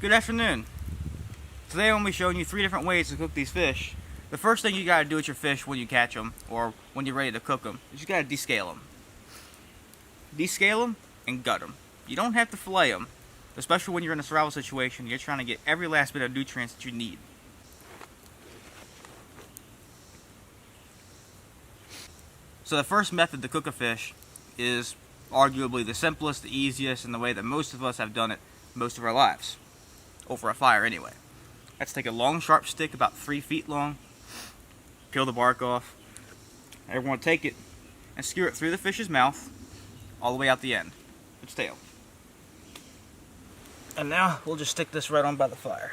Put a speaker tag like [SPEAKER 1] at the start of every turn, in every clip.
[SPEAKER 1] Good afternoon. Today I'm going to be showing you 3 different ways to cook these fish. The first thing you got to do with your fish when you catch them, or when you're ready to cook them, is you got to descale them. Descale them and gut them. You don't have to fillet them, especially when you're in a survival situation. You're trying to get every last bit of nutrients that you need. So the first method to cook a fish is arguably the simplest, the easiest, and the way that most of us have done it most of our lives. Over a fire anyway. Let's take a long sharp stick about 3 feet long, peel the bark off, and we're going to take it and skewer it through the fish's mouth all the way out the end, its tail. And now we'll just stick this right on by the fire.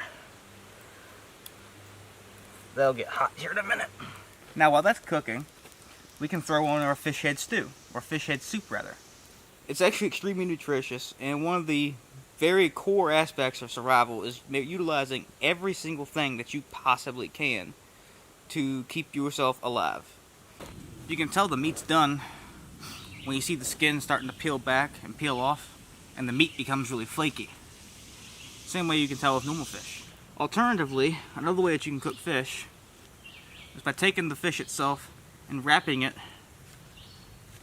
[SPEAKER 1] That'll get hot here in a minute. Now while that's cooking, we can throw on our fish head stew, or fish head soup rather. It's actually extremely nutritious, and one of the very core aspects of survival is utilizing every single thing that you possibly can to keep yourself alive. You can tell the meat's done when you see the skin starting to peel back and peel off, and the meat becomes really flaky. Same way you can tell with normal fish. Alternatively, another way that you can cook fish is by taking the fish itself and wrapping it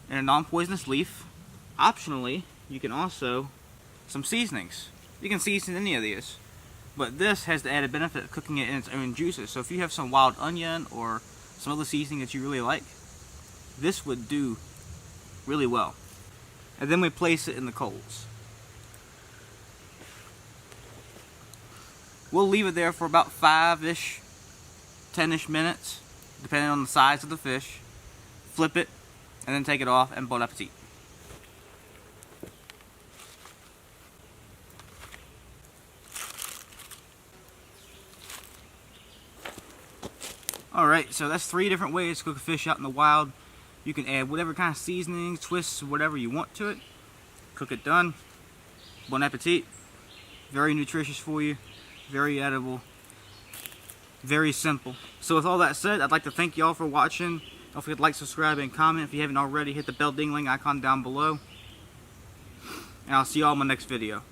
[SPEAKER 1] in a non-poisonous leaf. Optionally, you can also some seasonings. You can season any of these, but this has the added benefit of cooking it in its own juices. So if you have some wild onion or some other seasoning that you really like, this would do really well. And then we place it in the coals. We'll leave it there for about 5-ish, 10-ish minutes, depending on the size of the fish. Flip it, and then take it off, and bon appetit. Alright, so that's 3 different ways to cook a fish out in the wild. You can add whatever kind of seasonings, twists, whatever you want to it. Cook it done. Bon appetit. Very nutritious for you. Very edible. Very simple. So with all that said, I'd like to thank y'all for watching. Don't forget to like, subscribe, and comment. If you haven't already, hit the bell dingling icon down below. And I'll see y'all in my next video.